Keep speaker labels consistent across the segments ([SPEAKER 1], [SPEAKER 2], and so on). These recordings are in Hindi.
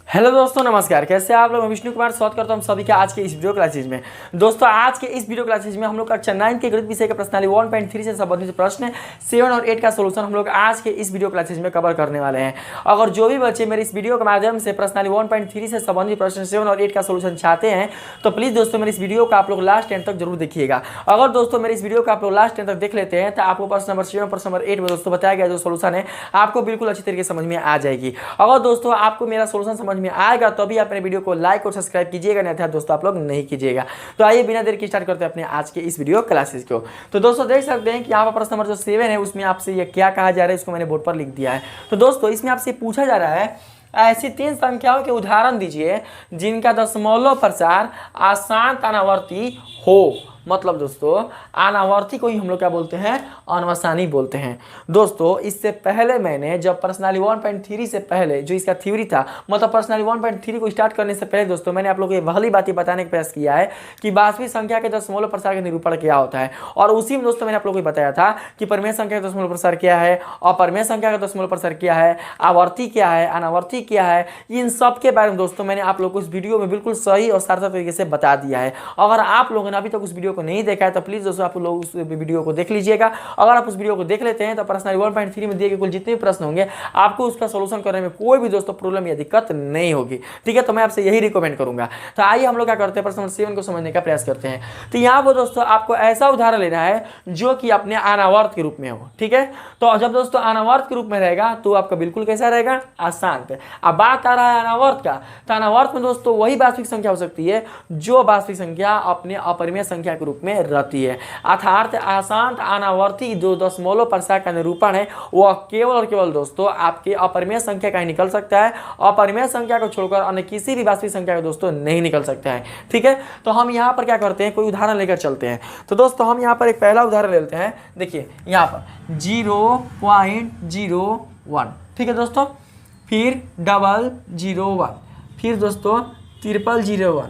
[SPEAKER 1] हेलो दोस्तों, नमस्कार। कैसे आप लोग? मैं विष्णु कुमार स्वागत करता हूं सभी का आज के इस वीडियो क्लासेज में। दोस्तों, आज के इस वीडियो क्लासेज में हम लोग कक्षा 9 के गणित विषय के प्रश्नावली 1.3 से संबंधित प्रश्न 7 और 8 का सोल्यूशन हम लोग आज के इस वीडियो क्लासेज में कवर करने वाले हैं। अगर जो भी बच्चे मेरे इस वीडियो के माध्यम से प्रश्नावली 1.3 से संबंधित प्रश्न 7 और 8 का सोल्यूशन चाहते हैं तो प्लीज़ दोस्तों मेरे इस वीडियो को आप लोग लास्ट एंड तक जरूर देखिएगा। अगर दोस्तों मेरे इस वीडियो को आप लोग लास्ट एंड तक देख लेते हैं तो आपको प्रश्न नंबर 7 प्रश्न नंबर 8 में दोस्तों बताया गया जो सोल्यूशन है आपको बिल्कुल अच्छी तरीके से समझ में आ जाएगी। अगर दोस्तों आपको मेरा सोल्यूशन समझ में आएगा तो अपने वीडियो को लाइक और सब्सक्राइब कीजिएगा, नहीं था दोस्तों आप लोग नहीं कीजिएगा। तो आइए बिना देर के स्टार्ट करते हैं अपने आज के इस वीडियो क्लासेस को। तो दोस्तों देख सकते हैं कि यहाँ पर प्रश्न नंबर जो 7 है उसमें आपसे ये क्या कहा जा रहा है, इसको मैंने बोर्ड पर लिख दिया है। तो दोस्तों इसमें आपसे पूछा जा रहा है ऐसी 3 संख्याओं के उदाहरण दीजिए जिनका दशमलव प्रसार अशांत अनावर्ती हो। मतलब दोस्तों अनावर्ती को ही हम लोग क्या बोलते हैं? अनवसानी बोलते हैं। दोस्तों इससे पहले मैंने जब प्रश्नावली 1.3 से पहले जो इसका थ्योरी था, मतलब प्रश्नावली 1.3 को स्टार्ट करने से पहले दोस्तों मैंने आप लोगों को पहली बात बताने का प्रयास किया है कि वास्तविक संख्या के दशमलव प्रसार का निरूपण क्या होता है। और उसी में दोस्तों मैंने आप लोगों को बताया था कि परिमेय संख्या का दशमलव प्रसार क्या है, अपरिमेय संख्या का दशमलव प्रसार क्या है, आवर्ती क्या है, अनावर्ती क्या है, इन सब के बारे में दोस्तों मैंने आप लोगों को इस वीडियो में बिल्कुल सही और सार्थक तरीके से बता दिया है। अगर आप लोगों ने अभी तक उस वीडियो को नहीं देखा है तो प्लीज दोस्तों आप लोग उस वीडियो को देख लीजिएगा। अगर आप उस वीडियो को देख लेते हैं तो प्रश्नावली 1.3 में दिए गए कुल जितने भी प्रश्न होंगे आपको उसका सोल्यूशन करने में कोई भी दोस्तों प्रॉब्लम या दिक्कत नहीं होगी। ठीक है, तो मैं आपसे यही रिकमेंड करूंगा। तो आइए हम लोग क्या करते हैं, प्रश्न नंबर 7 को समझने का प्रयास करते हैं। तो यहाँ पर दोस्तों आपको ऐसा उदाहरण लेना है जो कि अपने अनावर्त के रूप में हो। ठीक है, तो जब दोस्तों अनावर्त के रूप में रहेगा तो आपका बिल्कुल कैसा रहेगा? अशांत। अब बात आ रहा है अनावर्त का, तो अनावर्त में दोस्तों वही वास्तविक संख्या हो सकती है जो वास्तविक संख्या अपने अपरिमेय संख्या के रूप में रहती है। अर्थात अशांत अनावर्ती जो दशमलव प्रसार का निरूपण है वह केवल और केवल दोस्तों आपके अपरिमेय संख्या का ही निकल सकता है। अपरिमेय संख्या को छोड़कर अन्य किसी भी वास्तविक संख्या का दोस्तों नहीं निकल सकता है। ठीक है, तो हम यहाँ पर क्या करते हैं, कोई उदाहरण लेकर चलते हैं। तो दोस्तों हम यहाँ पर एक पहला उदाहरण लेते हैं। देखिए यहाँ पर 0.01, ठीक है दोस्तों, फिर 0.01, फिर दोस्तों 0.01,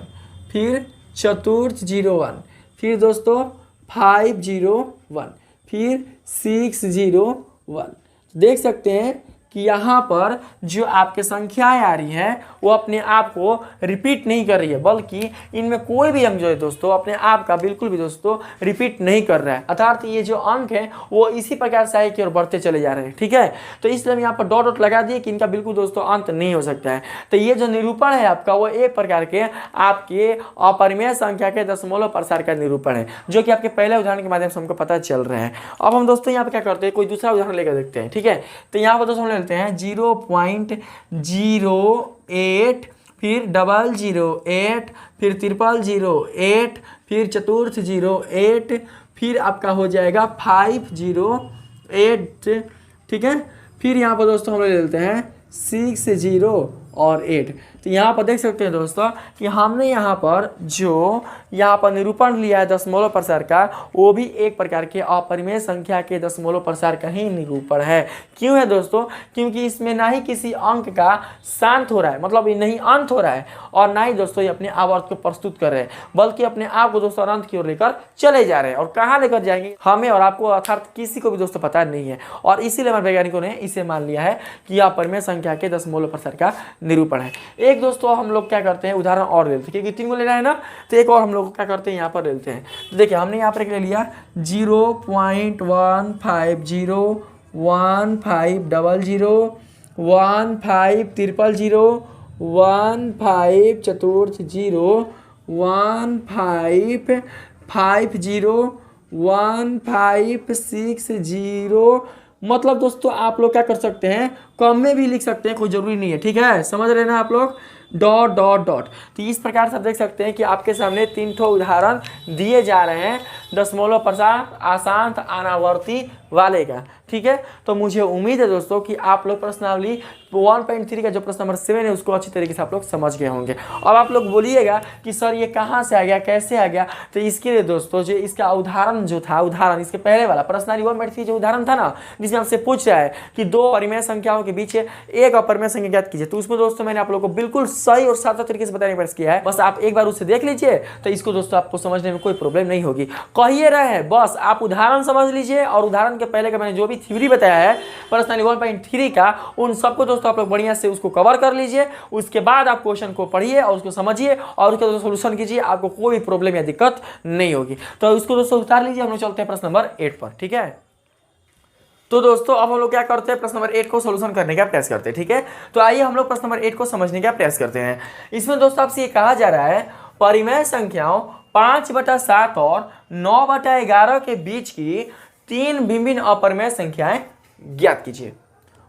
[SPEAKER 1] फिर चतुर्थ 01, फिर दोस्तों 501, फिर 601। देख सकते हैं कि यहाँ पर जो आपके संख्याएं आ रही हैं वो अपने आप को रिपीट नहीं कर रही है, बल्कि इनमें कोई भी अंक जो है दोस्तों अपने आप का बिल्कुल भी दोस्तों रिपीट नहीं कर रहा है। अर्थात ये जो अंक है वो इसी प्रकार से आगे की ओर बढ़ते चले जा रहे हैं। ठीक है, तो इसलिए हम यहाँ पर डॉट डॉट लगा दिए कि इनका बिल्कुल दोस्तों अंत नहीं हो सकता है। तो ये जो निरूपण है आपका वो एक प्रकार के आपके अपरिमेय संख्या के दशमलव प्रसार का निरूपण है, जो कि आपके पहले उदाहरण के माध्यम से हमको पता चल रहा है। अब हम दोस्तों यहाँ पर क्या करते हैं, कोई दूसरा उदाहरण लेकर देखते हैं। ठीक है, तो यहाँ पर दोस्तों लेते हैं 0.08, फिर 008, फिर 008, फिर चतुर्थ 08, फिर आपका हो जाएगा 508। ठीक है, फिर यहाँ पर दोस्तों हम ले लेते हैं 60 और 8। तो यहाँ पर देख सकते हैं दोस्तों कि हमने यहाँ पर जो यहाँ पर निरूपण लिया है दशमलव प्रसार का, वो भी एक प्रकार के अपरिमेय संख्या के दशमलव प्रसार का ही निरूपण है। क्यों है दोस्तों? क्योंकि इसमें ना ही किसी अंक का शांत हो रहा है, मतलब ये नहीं अंत हो रहा है, और ना ही दोस्तों ये अपने आवर्त को प्रस्तुत कर रहे हैं, बल्कि अपने आप को दोस्तों अनंत की ओर लेकर चले जा रहे हैं। और कहाँ लेकर जाएंगे हमें और आपको अर्थात किसी को भी दोस्तों पता नहीं है, और इसीलिए हमारे वैज्ञानिकों ने इसे मान लिया है कि यह अपरिमेय संख्या के दशमलव प्रसार का निरूपण है। एक दोस्तों हम लोग क्या करते हैं, उदाहरण और लेते हैं क्योंकि 3 को लेना है ना, तो एक और हम लोग क्या करते हैं यहाँ पर लेते हैं। तो देखिए हमने यहाँ पर ले लिया 0.150, 1500, 1500, 15 चतुर्थ 0, 1550, 1560। मतलब दोस्तों आप लोग क्या कर सकते हैं, कम में भी लिख सकते हैं, कोई जरूरी नहीं है। ठीक है, समझ रहे हैं ना आप लोग? Dot dot dot. तो इस प्रकार से आप देख सकते हैं कि आपके सामने 3 ठो उदाहरण दिए जा रहे हैं दशमलव प्रसार अशांत अनावर्ती वाले का। ठीक है, तो मुझे उम्मीद है दोस्तों कि आप लोग प्रश्नावली 1.3 का जो प्रश्न नंबर 7 है उसको अच्छी तरीके से आप लोग समझ गए होंगे। अब आप लोग बोलिएगा कि सर ये कहाँ से आ गया, कैसे आ गया? तो इसके लिए दोस्तों जो इसका उदाहरण जो था, उदाहरण इसके पहले वाला प्रश्नावली 1.3 जो उदाहरण था ना, जिसमें आपसे पूछ रहा है कि 2 परिमेय संख्याओं के बीच एक अपरिमेय संख्या ज्ञात कीजिए, तो उसमें दोस्तों मैंने आप लोगों को बिल्कुल सही और सार्थक तरीके से बताने का प्रयास किया है। बस आप एक बार उसे देख लीजिए तो इसको दोस्तों आपको समझने में कोई प्रॉब्लम नहीं होगी। कहिए रहे बस आप उदाहरण समझ लीजिए और उदाहरण उदाहरण के पहले का मैंने जो भी थ्योरी बताया है पर्सनली 1.3 का, उन सबको दोस्तों आप लोग बढ़िया से उसको कवर कर लीजिए। उसके बाद आप क्वेश्चन को पढ़िए और उसको समझिए और उसका दोस्तों सोल्यूशन कीजिए, आपको कोई भी प्रॉब्लम या दिक्कत नहीं होगी। तो उसको दोस्तों उतार लीजिए, हम लोग चलते हैं प्रश्न नंबर 8 पर। ठीक है, तो दोस्तों अब हम लोग क्या करते हैं, प्रश्न नंबर 8 को सोल्यूशन करने का प्रयास करते हैं। ठीक है, तो आइए हम लोग प्रश्न नंबर 8 को समझने का प्रयास करते हैं। इसमें दोस्तों आपसे ये कहा जा रहा है परिमेय संख्याओं 5/7 और 9/11 के बीच की 3 भिन्न अपरिमेय संख्याएं ज्ञात कीजिए।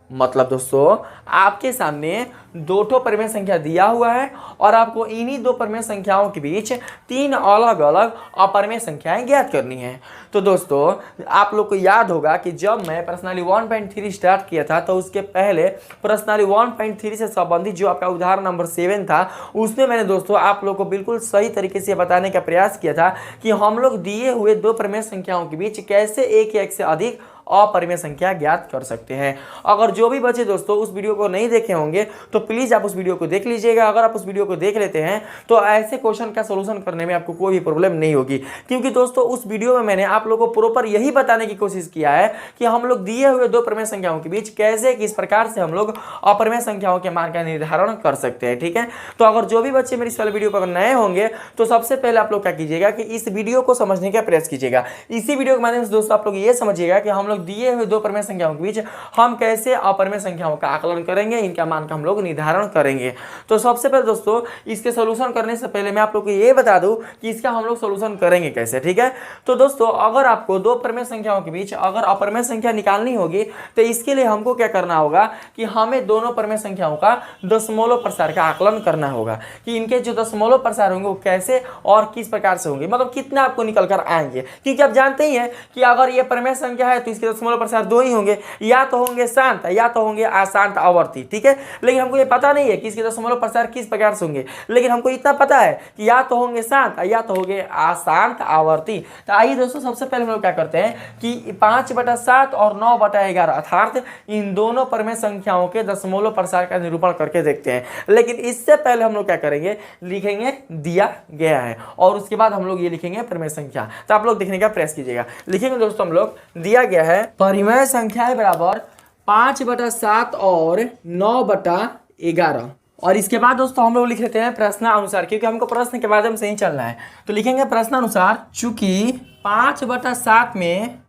[SPEAKER 1] मतलब दोस्तों आपके सामने दो ठो परिमेय संख्या दिया हुआ है और आपको इन्हीं दो परिमेय संख्याओं के बीच 3 अलग अलग अपरिमेय संख्याएं ज्ञात करनी है। तो दोस्तों आप लोग को याद होगा कि जब मैं प्रश्नावली 1.3 स्टार्ट किया था तो उसके पहले प्रश्नावली 1.3 से संबंधित जो आपका उदाहरण नंबर 7 था उसमें मैंने दोस्तों आप लोग को बिल्कुल सही तरीके से बताने का प्रयास किया था कि हम लोग दिए हुए दो परिमेय संख्याओं के बीच कैसे एक या एक से अधिक अपरिमेय संख्या ज्ञात कर सकते हैं। अगर जो भी बच्चे दोस्तों उस वीडियो को नहीं देखे होंगे तो प्लीज आप उस वीडियो को देख लीजिएगा। अगर आप उस वीडियो को देख लेते हैं तो ऐसे क्वेश्चन का सोल्यूशन करने में आपको कोई भी प्रॉब्लम नहीं होगी, क्योंकि दोस्तों उस वीडियो में मैंने आप लोगों को प्रॉपर यही बताने की कोशिश किया है कि हम लोग दिए हुए दो परिमेय संख्याओं के बीच कैसे किस प्रकार से हम लोग अपरिमेय संख्याओं के मान का निर्धारण कर सकते हैं। ठीक है, तो अगर जो भी बच्चे मेरी इस वाले वीडियो पर नए होंगे तो सबसे पहले आप लोग क्या कीजिएगा कि इस वीडियो को समझने का प्रयास कीजिएगा। इसी वीडियो के माध्यम से दोस्तों आप लोग ये समझिएगा कि हम लोग दिए हुए दो परिमेय संख्याओं के बीच हम कैसे अपरिमेय संख्याओं का आकलन करेंगे, इनका मान का हम लोग निर्धारण करेंगे। तो सबसे पहले दोस्तों इसके सॉल्यूशन करने से पहले मैं आप लोग को ये बता दूं कि इसका हम लोग सॉल्यूशन करेंगे कैसे। ठीक है, तो दोस्तों अगर आपको दो परिमेय संख्याओं के बीच अगर अपरिमेय संख्या निकालनी होगी तो इसके लिए हमको क्या करना होगा कि हमें दोनों परिमेय संख्याओं का दशमलव प्रसार का आकलन करना होगा कि इनके जो दशमलव प्रसार होंगे वो कैसे और किस प्रकार से होंगे, मतलब कितना आपको निकल कर आएंगे। क्योंकि आप जानते ही हैं कि अगर ये परिमेय संख्या है तो इसके दशमलव प्रसार दो ही होंगे, या तो होंगे शांत या तो होंगे अशांत आवर्ती। ठीक है, लेकिन हमको ये पता नहीं है कि इसके दशमलव प्रसार किस प्रकार से होंगे, लेकिन हमको इतना पता है कि या तो होंगे शांत या तो होंगे अशांत आवर्ती। तो आइए दोस्तों सबसे पहले हम लोग क्या करते हैं कि 5/7 और 9/11 अर्थात इन दोनों परिमेय संख्याओं के दशमलव प्रसार का निरूपण करके देखते हैं। लेकिन इससे पहले हम लोग क्या करेंगे, लिखेंगे दिया गया है और उसके बाद हम लोग ये लिखेंगे परिमेय संख्या। तो आप लोग देखने का प्रयास कीजिएगा। लिखेंगे दोस्तों हम लोग दिया गया है परिमेय संख्याएं बराबर 5/7 और 9/11 और इसके बाद दोस्तों हम लोग लिख लेते हैं प्रश्नानुसार, क्योंकि हमको प्रश्न के माध्यम से ही चलना है। तो लिखेंगे प्रश्नानुसार चूंकि 5/7 में,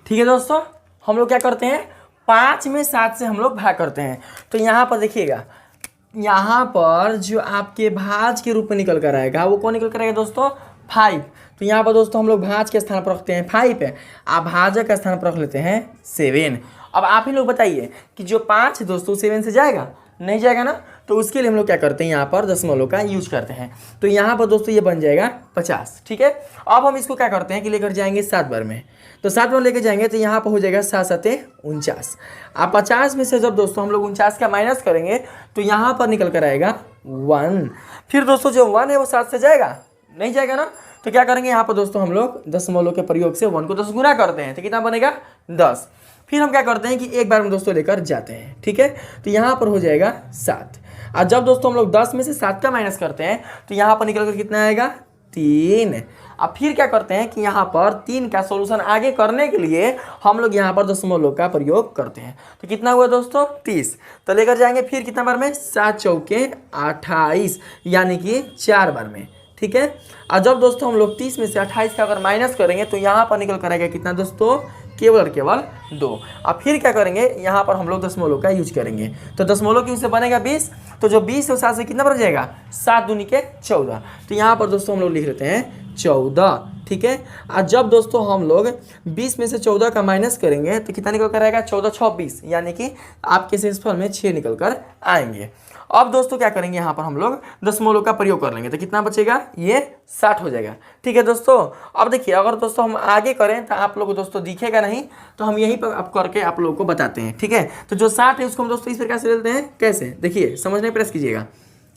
[SPEAKER 1] ठीक है दोस्तों, हम लोग क्या करते हैं 5 में 7 से हम लोग भाग करते हैं। तो यहाँ पर देखिएगा, यहाँ पर जो आपके भाज के रूप में निकल कर आएगा वो कौन निकल कर आएगा दोस्तों 5। तो यहाँ पर दोस्तों हम लोग भाज के स्थान पर रखते हैं 5 है, आप भाजक के स्थान पर रख लेते हैं 7। अब आप ही लोग बताइए कि जो 5 दोस्तों 7 से जाएगा, नहीं जाएगा ना, तो उसके लिए हम लोग क्या करते हैं यहाँ पर दशमलव का यूज करते हैं। तो यहाँ पर दोस्तों ये बन जाएगा 50। ठीक है, अब हम इसको क्या करते हैं कि लेकर जाएंगे 7 बार में। तो 7 बार लेकर जाएंगे तो यहाँ पर हो जाएगा 7 7 49। अब 50 में से जब दोस्तों हम लोग 49 का माइनस करेंगे तो यहाँ पर निकल कर आएगा 1। फिर दोस्तों जो 1 है वो 7 से जाएगा, नहीं जाएगा ना, तो क्या करेंगे यहाँ पर दोस्तों हम लोग दशमलव के प्रयोग से 1 को 10 गुना करते हैं तो कितना बनेगा 10। फिर हम क्या करते हैं कि एक बार में दोस्तों लेकर जाते हैं। ठीक है, तो यहाँ पर हो जाएगा 7। और जब दोस्तों हम लोग 10 में से 7 का माइनस करते हैं तो यहाँ पर निकल कर कितना आएगा 3। अब फिर क्या करते हैं कि यहाँ पर 3 का सॉल्यूशन आगे करने के लिए हम लोग यहाँ पर दशमलव का प्रयोग करते हैं। तो कितना हुआ दोस्तों 30। तो लेकर जाएंगे फिर कितना बार में 7 चौके 28 यानी कि 4 बार में। ठीक है, और जब दोस्तों हम लोग 30 में से 28 का अगर माइनस करेंगे तो यहाँ पर निकल कर आएगा कितना दोस्तों केवल और केवल 2। अब फिर क्या करेंगे यहाँ पर हम लोग दशमलव का यूज करेंगे। तो दशमलव की उससे बनेगा 20। तो जो 20 और 7 से कितना बन जाएगा 7 दूनी के 14। तो यहाँ पर दोस्तों हम लोग लिख लेते हैं 14। ठीक है, और जब दोस्तों हम लोग 20 में से 14 का माइनस करेंगे तो कितना निकल कर आएगा 14 26 यानी कि आपके शेषफल में 6 निकल कर आएंगे। अब दोस्तों क्या करेंगे यहाँ पर हम लोग दशमलव का प्रयोग कर लेंगे तो कितना बचेगा ये 60 हो जाएगा। ठीक है दोस्तों, अब देखिए अगर दोस्तों हम आगे करें तो आप लोग को दोस्तों दिखेगा नहीं, तो हम यहीं पर आप करके आप लोगों को बताते हैं। ठीक है, तो जो 60 है उसको हम दोस्तों इस प्रकार से ले लेते हैं। कैसे, देखिए समझने का प्रयास कीजिएगा।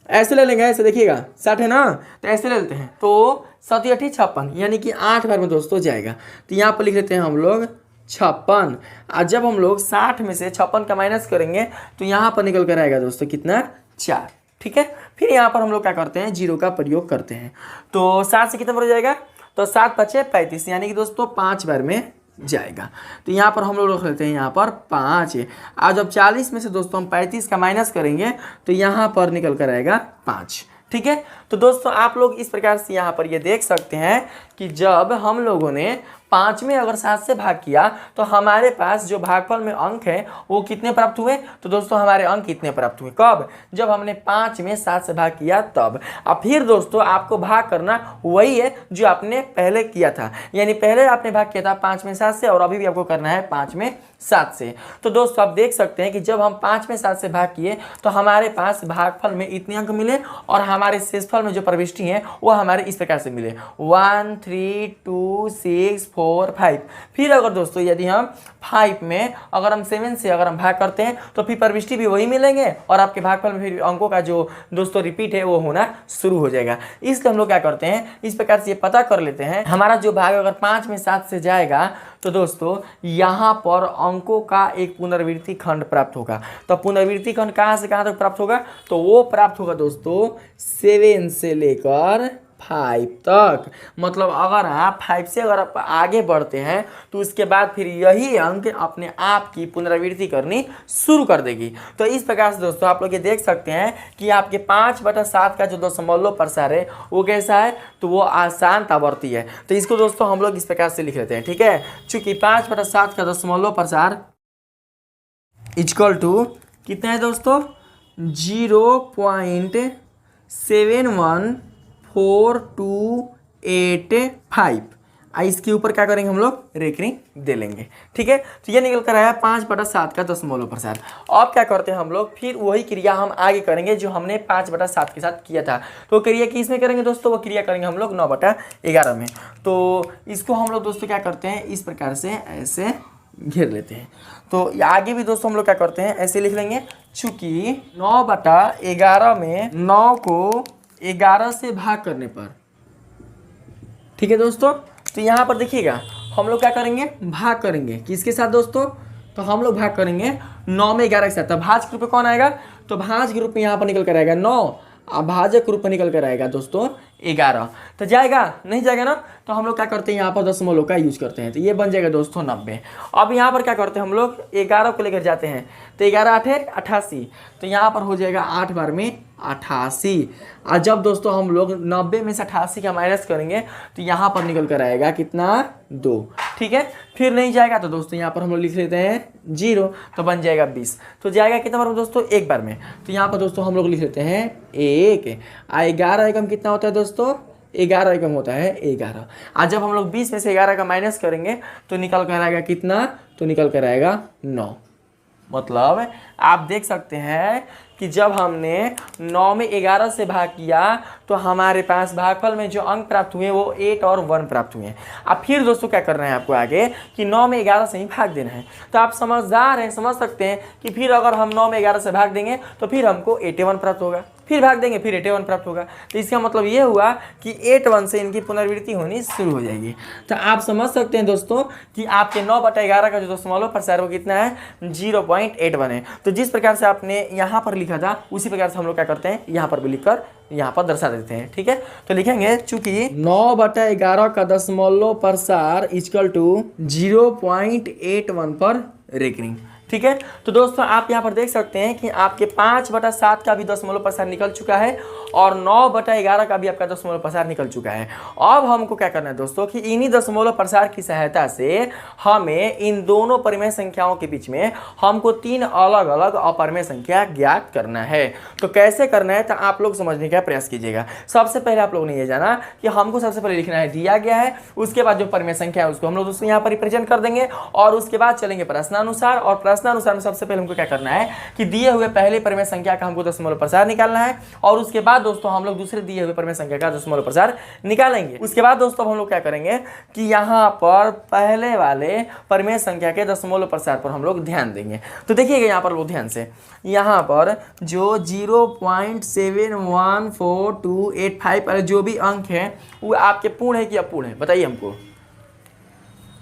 [SPEAKER 1] ऐसे ले लेंगे, ऐसे देखिएगा 60 है ना, तो ऐसे ले लेते हैं। तो 7 8 56 यानी कि 8 बार में दोस्तों जाएगा। तो यहाँ पर लिख लेते हैं हम लोग 56। और जब हम लोग 60 में से 56 का माइनस करेंगे तो यहाँ पर निकल कर आएगा दोस्तों कितना 4। ठीक है, फिर यहाँ पर हम लोग क्या करते हैं 0 का प्रयोग करते हैं। तो 7 से कितना बार हो जाएगा, तो 7 5 35 यानी कि दोस्तों 5 बार में जाएगा। तो यहाँ पर हम लोग रख लेते हैं यहाँ पर 5। आज जब 40 में से दोस्तों हम 35 का माइनस करेंगे तो यहाँ पर निकल कर आएगा 5। ठीक है, तो दोस्तों आप लोग इस प्रकार से यहाँ पर ये देख सकते हैं कि जब हम लोगों ने 5 में अगर 7 से भाग किया तो हमारे पास जो भागफल में अंक है वो कितने प्राप्त हुए। तो दोस्तों हमारे अंक कितने प्राप्त हुए, कब, जब हमने 5 में 7 से भाग किया तब। अब फिर दोस्तों आपको भाग करना वही है जो आपने पहले किया था, यानी पहले आपने भाग किया था 5 में 7 से और अभी भी आपको करना है 5 में 7 से। तो दोस्तों आप देख सकते हैं कि जब हम 5 में 7 से भाग किए तो हमारे पास भागफल में इतने अंक मिले और हमारे शेषफल में जो प्रविष्टि है वो हमारे इस प्रकार से मिले 1 3 2 6 4 5। फिर अगर दोस्तों यदि हम 5 में अगर हम 7 से अगर हम भाग करते हैं तो फिर प्रविष्टि भी वही मिलेंगे और आपके भागफल में फिर अंकों का जो दोस्तों रिपीट है वो होना शुरू हो जाएगा। इसलिए हम लोग क्या करते हैं, इस प्रकार से ये पता कर लेते हैं हमारा जो भाग अगर 5 में 7 से जाएगा तो दोस्तों यहाँ पर अंकों का एक पुनरावृत्ति खंड प्राप्त होगा। तो पुनरावृत्ति खंड कहाँ से कहाँ तक प्राप्त होगा, तो वो प्राप्त होगा दोस्तों 7 से लेकर 5 तक। मतलब अगर आप 5 से अगर आप आगे बढ़ते हैं तो उसके बाद फिर यही अंक अपने आप की पुनरावृत्ति करनी शुरू कर देगी। तो इस प्रकार से दोस्तों आप लोग ये देख सकते हैं कि आपके 5/7 का जो दशमलव प्रसार है वो कैसा है, तो वो आसान आवर्ती है। तो इसको दोस्तों हम लोग इस प्रकार से लिख लेते हैं। ठीक है, चूंकि 5/7 का दशमलव प्रसार इक्वल टू कितना है दोस्तों 0.714285। इसके ऊपर क्या करेंगे हम लोग रेखनी दे लेंगे। ठीक है, तो ये निकल कर आया 5/7 का दशमलव प्रसार। अब क्या करते हैं हम लोग, फिर वही क्रिया हम आगे करेंगे जो हमने 5/7 के साथ किया था। तो क्रिया किस में करेंगे दोस्तों, वो क्रिया करेंगे हम लोग 9/11 में। तो इसको हम लोग दोस्तों क्या करते हैं, इस प्रकार से ऐसे घेर लेते हैं। तो आगे भी दोस्तों हम लोग क्या करते हैं, ऐसे लिख लेंगे। चूंकि 9/11 में 9 को 11 से भाग करने पर, ठीक है दोस्तों, तो यहाँ पर देखिएगा हम लोग क्या करेंगे, भाग करेंगे किसके साथ दोस्तों, तो हम लोग भाग करेंगे 9 में 11 के साथ। तो भाज्य ग्रुप में कौन आएगा, तो भाज्य ग्रुप में यहाँ पर निकल कर आएगा 9, भाजक रूप में निकल कर आएगा दोस्तों 11। तो जाएगा नहीं जाएगा ना, तो हम लोग क्या करते हैं यहाँ पर दशमलव का यूज करते हैं। तो ये बन जाएगा दोस्तों 90। अब यहाँ पर क्या करते हैं हम लोग 11 को लेकर जाते हैं, तो 11 8 88, तो यहाँ पर हो जाएगा 8 बार में 88। और जब दोस्तों हम लोग 90 में से 88 का माइनस करेंगे तो यहाँ पर निकल कर आएगा कितना 2। ठीक है, फिर नहीं जाएगा तो दोस्तों यहाँ पर हम लोग लिख लेते हैं 0, तो बन जाएगा 20। तो जाएगा कितना बार में दोस्तों, एक बार में। तो यहाँ पर दोस्तों हम लोग लिख लेते हैं 1। 11 एकम कितना होता है दोस्तों, 11 एकम होता है 11। आज जब हम लोग 20 में से 11 का माइनस करेंगे तो निकल कर आएगा कितना, तो निकल कर आएगा 9। मतलब आप देख सकते हैं कि जब हमने 9 में 11 से भाग किया तो हमारे पास भागफल में जो अंक प्राप्त हुए वो 8 और 1 प्राप्त हुए। अब फिर दोस्तों क्या करना है आपको आगे कि 9 में 11 से ही भाग देना है। तो आप समझदार हैं, समझ सकते हैं कि फिर अगर हम 9 में 11 से भाग देंगे तो फिर हमको 81 प्राप्त होगा, फिर भाग देंगे फिर 81 प्राप्त होगा। तो इसका मतलब ये हुआ कि 81 से इनकी पुनरावृत्ति होनी शुरू हो जाएगी। तो आप समझ सकते हैं दोस्तों कि आपके 9/11 का जो दशमलव प्रसार वो कितना है 0.81 है। तो जिस प्रकार से आपने यहाँ पर लिखा था उसी प्रकार से हम लोग क्या करते हैं यहाँ पर भी लिखकर यहाँ पर दर्शा देते हैं। ठीक है, तो लिखेंगे चूंकि 9/11 का दशमलव प्रसार इक्वल टू 0.81 पर रेकनिंग। ठीक है, तो दोस्तों आप यहाँ पर देख सकते हैं कि आपके 5/7 का भी दशमलव प्रसार निकल चुका है और 9/11 का भी आपका दशमलव प्रसार निकल चुका है। अब हमको क्या करना है दोस्तों कि इन्हीं दशमलव प्रसार की सहायता से हमें इन दोनों परिमेय संख्याओं के बीच में हमको 3 अलग अलग अपरिमेय संख्या ज्ञात करना है। तो कैसे करना है तो आप लोग समझने का प्रयास कीजिएगा। सबसे पहले आप लोगों ने ये जाना कि हमको सबसे पहले लिखना है दिया गया है, उसके बाद जो परिमेय संख्या है उसको हम लोग दोस्तों यहाँ पर रिप्रेजेंट कर देंगे और उसके बाद चलेंगे प्रश्नानुसार। और प्रश्नानुसार में सबसे पहले हमको क्या करना है कि दिए हुए पहले परिमेय संख्या का हमको दशमलव प्रसार निकालना है और उसके बाद दोस्तों हम लोग दूसरे दिए हुए परिमेय संख्या का दशमलव प्रसार निकालेंगे। उसके बाद दोस्तों हम लोग क्या करेंगे कि यहाँ पर पहले वाले परिमेय संख्या के दशमलव प्रसार पर हम लोग ध्यान देंगे। तो देखिएगा यहाँ पर लोग ध्यान से, यहाँ पर जो 0.714285 वाले जो भी अंक है वो आपके पूर्ण है कि अपूर्ण है, बताइए हमको।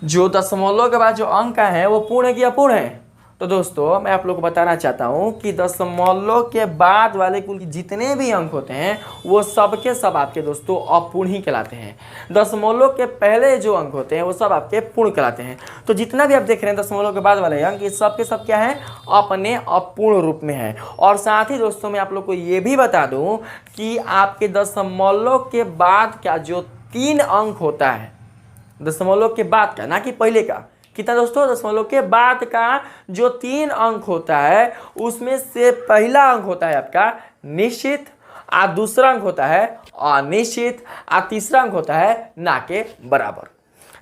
[SPEAKER 1] जो दशमलव के बाद जो अंक है वो पूर्ण है कि अपूर्ण है, तो दोस्तों मैं आप लोग को बताना चाहता हूँ कि दशमलव के बाद वाले कुल जितने भी अंक होते हैं वो सब के सब आपके दोस्तों अपूर्ण ही कहलाते हैं। दशमलव के पहले जो अंक होते हैं वो सब आपके पूर्ण कहलाते हैं। तो जितना भी आप देख रहे हैं दशमलव के बाद वाले अंक, ये सब के सब क्या है, अपने अपूर्ण रूप में है। और साथ ही दोस्तों मैं आप लोग को ये भी बता दूं कि आपके दशमलव के बाद का जो 3 अंक होता है, दशमलव के बाद का, ना कि पहले का, कितना दोस्तों, दशमलव के बाद का जो 3 अंक होता है उसमें से पहला अंक होता है आपका निश्चित, और दूसरा अंक होता है अनिश्चित, और तीसरा अंक होता है ना के बराबर।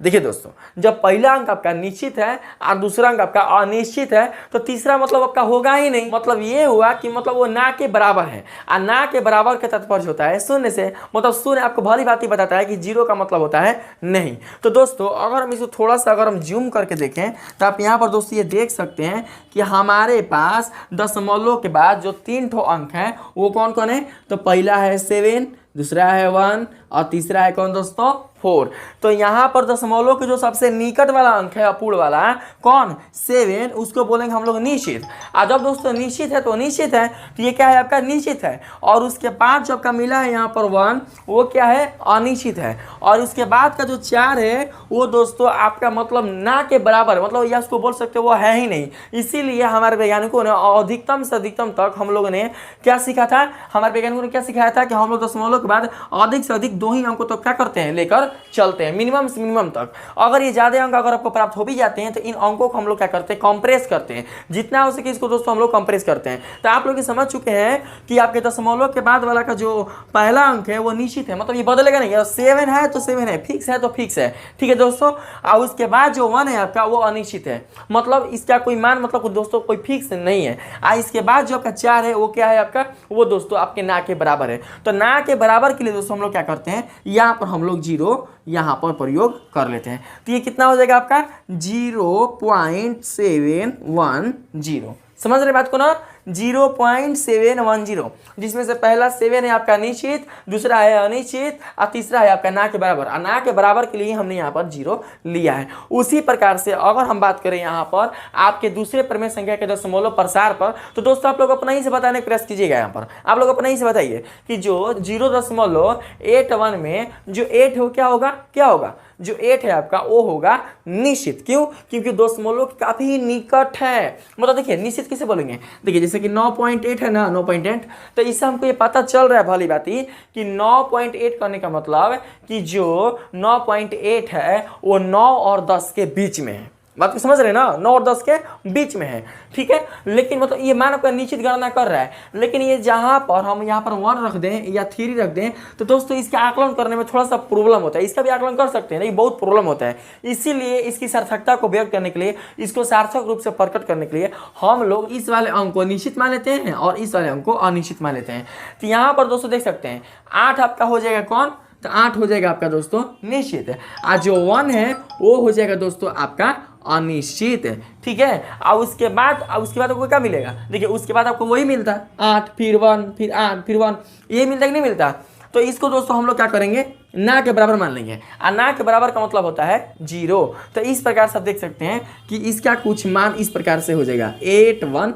[SPEAKER 1] देखिए दोस्तों, जब पहला अंक आपका निश्चित है और दूसरा अंक आपका अनिश्चित है तो तीसरा मतलब आपका होगा ही नहीं। मतलब ये हुआ कि मतलब वो ना के बराबर है, और ना के बराबर का तात्पर्य होता है शून्य से। मतलब शून्य आपको भली बात ही बताता है कि जीरो का मतलब होता है नहीं। तो दोस्तों अगर हम इसको थोड़ा सा अगर हम जूम करके देखें तो आप यहाँ पर दोस्तों ये देख सकते हैं कि हमारे पास दशमलव के बाद जो 3 ठो अंक हैं वो कौन कौन है। तो पहला है 7, दूसरा है 1 और तीसरा है कौन दोस्तों, 4। तो यहाँ पर दशमलव के जो सबसे निकट वाला अंक है अपूर्ण वाला कौन, 7, उसको बोलेंगे हम लोग निश्चित। और जब दोस्तों निश्चित है तो निश्चित है, तो ये क्या है आपका निश्चित है। और उसके बाद जो आपका मिला है यहाँ पर 1, वो क्या है, अनिश्चित है। और उसके बाद का जो 4 है वो दोस्तों आपका मतलब ना के बराबर, मतलब या उसको बोल सकते हो वो है ही नहीं। इसीलिए हमारे वैज्ञानिकों ने अधिकतम से अधिकतम तक हम लोगों ने क्या सीखा था, हमारे वैज्ञानिकों ने क्या सिखाया था कि हम लोग दशमलव के बाद अधिक से अधिक 2 ही अंकों तक क्या करते हैं, लेकर चलते हैं, मिनिमम से मिनिमम तक। अगर ये ज्यादा अंक अगर आपको प्राप्त हो भी जाते हैं तो इन अंकों को हम लोग क्या करते हैं, कंप्रेस करते हैं, जितना हो सके इसको दोस्तों हम लोग कंप्रेस करते हैं। तो आप लोग समझ चुके हैं कि आपके दशमलव के बाद वाला का जो पहला अंक है वो निश्चित है, मतलब ये बदलेगा नहीं। 7 है तो 7 है, फिक्स है तो फिक्स है, ठीक है दोस्तों। और उसके बाद जो 1 है आपका वो अनिश्चित है, मतलब इसका कोई मान मतलब दोस्तों कोई फिक्स नहीं है। और इसके बाद जो आपका 4 है वो क्या है आपका, वो दोस्तों आपके ना के बराबर है। तो ना के बराबर के लिए दोस्तों हम लोग क्या करते हैं, यहाँ पर हम लोग 0 यहाँ पर प्रयोग कर लेते हैं। तो ये कितना हो जाएगा आपका 0.710। समझ रहे बात को ना, 0.710, जिसमें से पहला 7 है आपका निश्चित, दूसरा है अनिश्चित और तीसरा है आपका ना के बराबर। और ना के बराबर के लिए हमने यहाँ पर 0 लिया है। उसी प्रकार से अगर हम बात करें यहाँ पर आपके दूसरे प्रमेय संख्या के दशमलव प्रसार पर, तो दोस्तों आप लोग अपना ही से बताने का प्रयास कीजिएगा। यहाँ पर आप लोग अपना ही से बताइए कि जो 0.81 में जो 8 हो क्या होगा, क्या होगा, जो 8 है आपका वो होगा निश्चित। क्यों, क्योंकि दशमलव काफी निकट है। मतलब देखिए निश्चित किसे बोलेंगे, देखिए जैसे कि 9.8 है ना, 9.8, तो इससे हमको ये पता चल रहा है भली बात ही कि 9.8 करने का मतलब कि जो 9.8 है वो 9 और 10 के बीच में है। बात को समझ रहे हैं ना, 9 और 10 के बीच में है, ठीक है। लेकिन मतलब ये मान आपका निश्चित गणना कर रहा है, लेकिन ये जहां पर हम यहाँ पर 1 रख दें या 3 रख दें तो दोस्तों इसका आकलन करने में थोड़ा सा प्रॉब्लम होता है। इसका भी आकलन कर सकते हैं लेकिन बहुत प्रॉब्लम होता है। इसीलिए इसकी सार्थकता को व्यक्त करने के लिए, इसको सार्थक रूप से प्रकट करने के लिए हम लोग इस वाले अंक को निश्चित मान लेते हैं और इस वाले अंक को अनिश्चित मान लेते हैं। तो यहाँ पर दोस्तों देख सकते हैं 8 आपका हो जाएगा कौन, तो 8 हो जाएगा आपका दोस्तों निश्चित है, और जो 1 है वो हो जाएगा दोस्तों आपका अनिश्चित है, ठीक है। और उसके बाद आपको क्या मिलेगा, देखिए उसके बाद आपको वही मिलता है 8 फिर 1 फिर 8 फिर 1, ये मिलता कि नहीं मिलता। तो इसको दोस्तों हम लोग क्या करेंगे, ना के बराबर मान लेंगे, और ना के बराबर का मतलब होता है 0। तो इस प्रकार से आप देख सकते हैं कि इसका कुछ मान इस प्रकार से हो जाएगा 810।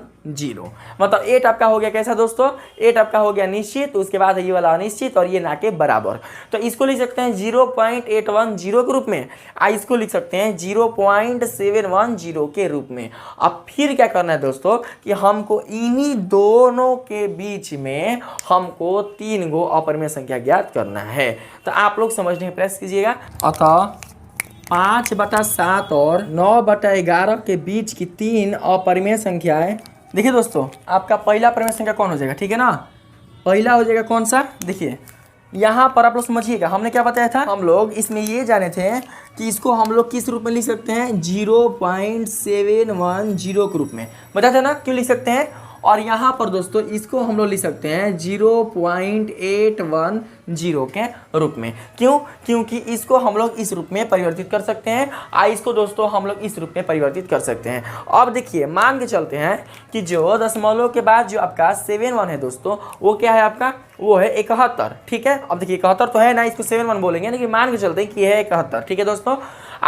[SPEAKER 1] मतलब 8 आपका हो गया कैसा दोस्तों, 8 आपका हो गया निश्चित, उसके बाद ये वाला अनिश्चित और ये ना के बराबर। तो इसको लिख सकते हैं 0.810 के रूप में, इसको लिख सकते हैं 0.710 के रूप में। अब फिर क्या करना है दोस्तों कि हमको इन्हीं दोनों के बीच में हमको 3 गो अपरिमेय संख्या ज्ञात करना है। तो आप लोग समझने का प्रयास कीजिएगा। अतः 5/7 और 9/11 के बीच की 3 अपरिमेय संख्याएं। देखिए दोस्तों आपका पहला परिमेय संख्या कौन हो जाएगा, ठीक है ना, पहला हो जाएगा कौन सा, देखिए यहाँ पर आप लोग समझिएगा हमने क्या बताया था, हम लोग इसमें ये जाने थे कि इसको हम लोग किस रूप में लिख सकते हैं, 0.710 के रूप में बताया था ना, क्यों लिख सकते हैं। और यहाँ पर दोस्तों इसको हम लोग लिख सकते हैं 0.810 के रूप में। क्यों, क्योंकि इसको हम लोग इस रूप में परिवर्तित कर सकते हैं और इसको दोस्तों हम लोग इस रूप में परिवर्तित कर सकते हैं। अब देखिए मान के चलते हैं कि जो दशमलव के बाद जो आपका 7 है दोस्तों वो क्या है आपका, वो है 71, ठीक है। अब देखिए 71 तो है ना, इसको 7 बोलेंगे, लेकिन मान के चलते हैं कि है 71, ठीक है दोस्तों।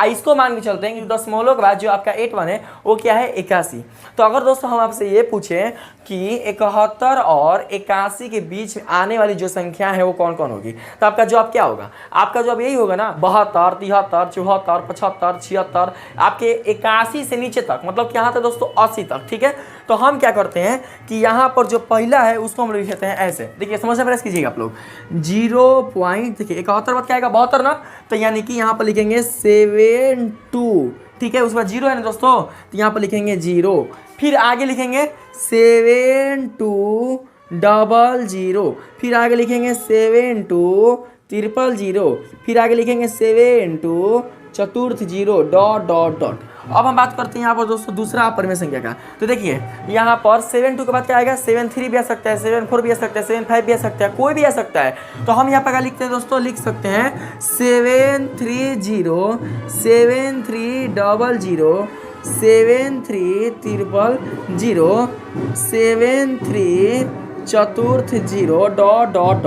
[SPEAKER 1] इसको मान के चलते हैं कि दशमलव के बाद जो आपका 81 है वो क्या है 81। तो अगर दोस्तों हम आपसे ये पूछें कि 71 और 81 के बीच आने वाली जो संख्या है वो कौन कौन होगी, तो आपका जवाब क्या होगा? आपका जवाब यही होगा ना, 72, 73, 74, 75, 76, आपके 81 से नीचे तक, मतलब कि यहाँ तक दोस्तों 80 तक। ठीक है, तो हम क्या करते हैं कि यहाँ पर जो पहला है उसको हम लिख लेते हैं ऐसे। देखिए समझना प्रयास कीजिएगा आप लोग, 0. देखिए 71 बाद क्या आएगा 72 ना, तो यानी कि यहाँ पर लिखेंगे 72। ठीक है, उसके बाद 0 है ना दोस्तों, तो यहाँ पर लिखेंगे 0, फिर आगे लिखेंगे 7200, फिर आगे लिखेंगे 7200, फिर आगे लिखेंगे 7200 डॉट। अब हम बात करते हैं यहाँ पर दोस्तों दूसरा अपरिमेय संख्या का। तो देखिए यहाँ पर 72 के बाद क्या आएगा, 73 भी आ सकता है, 74 भी आ सकता है, 75 भी आ सकता है, कोई भी आ सकता है। तो हम यहाँ पर क्या लिखते हैं दोस्तों, लिख सकते हैं 730 7300 7300 7300 डॉट।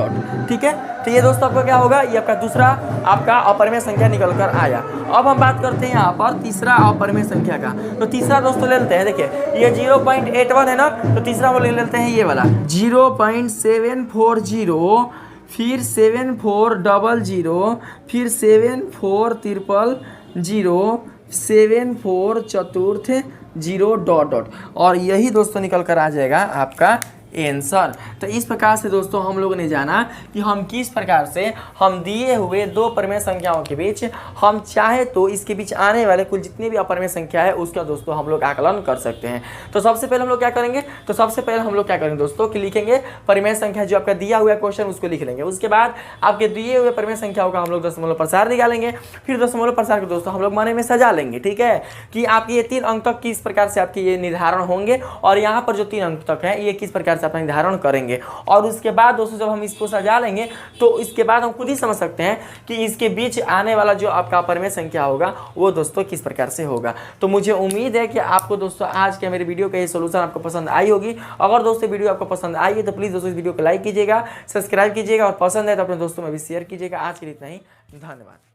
[SPEAKER 1] ठीक है, तो ये दोस्तों आपका क्या होगा, ये आपका दूसरा आपका अपरिमेय संख्या निकल कर आया। अब हम बात करते हैं यहाँ पर तीसरा अपरिमेय संख्या का। तो तीसरा दोस्तों ले लेते हैं, देखिए ये 0.81 है ना, तो तीसरा वो ले लेते हैं ये वाला 0.740, फिर 7400, फिर 7400 7400 डॉट। और यही दोस्तों निकल कर आ जाएगा आपका आंसर। तो इस प्रकार से दोस्तों हम लोगों ने जाना कि हम किस प्रकार से हम दिए हुए दो परिमेय संख्याओं के बीच हम चाहे तो इसके बीच आने वाले कुल जितने भी अपरिमेय संख्या है उसका दोस्तों हम लोग आकलन कर सकते हैं। तो सबसे पहले हम लोग क्या करेंगे, तो सबसे पहले हम लोग क्या करेंगे दोस्तों कि लिखेंगे परिमेय संख्या जो आपका दिया हुआ क्वेश्चन उसको लिख लेंगे। उसके बाद आपके दिए हुए परिमेय संख्याओं का हम लोग दशमलव प्रसार निकालेंगे, फिर दशमलव प्रसार को दोस्तों हम लोग माने में सजा लेंगे। ठीक है, कि आपके ये 3 अंक तक किस प्रकार से आपके ये निर्धारण होंगे और यहाँ पर जो 3 अंक तक है ये किस प्रकार से अपना निर्धारण करेंगे। और उसके बाद दोस्तों जब हम इसको सजा लेंगे तो इसके बाद हम खुद ही समझ सकते हैं कि इसके बीच आने वाला जो आपका अपरिमेय संख्या होगा वो दोस्तों किस प्रकार से होगा। तो मुझे उम्मीद है कि आपको दोस्तों आज के मेरे वीडियो का ये सोल्यूशन आपको पसंद आई होगी। अगर दोस्तों वीडियो आपको पसंद आई है तो प्लीज़ दोस्तों इस वीडियो को लाइक कीजिएगा, सब्सक्राइब कीजिएगा और पसंद है तो अपने दोस्तों में भी शेयर कीजिएगा। आज के लिए इतना ही, धन्यवाद।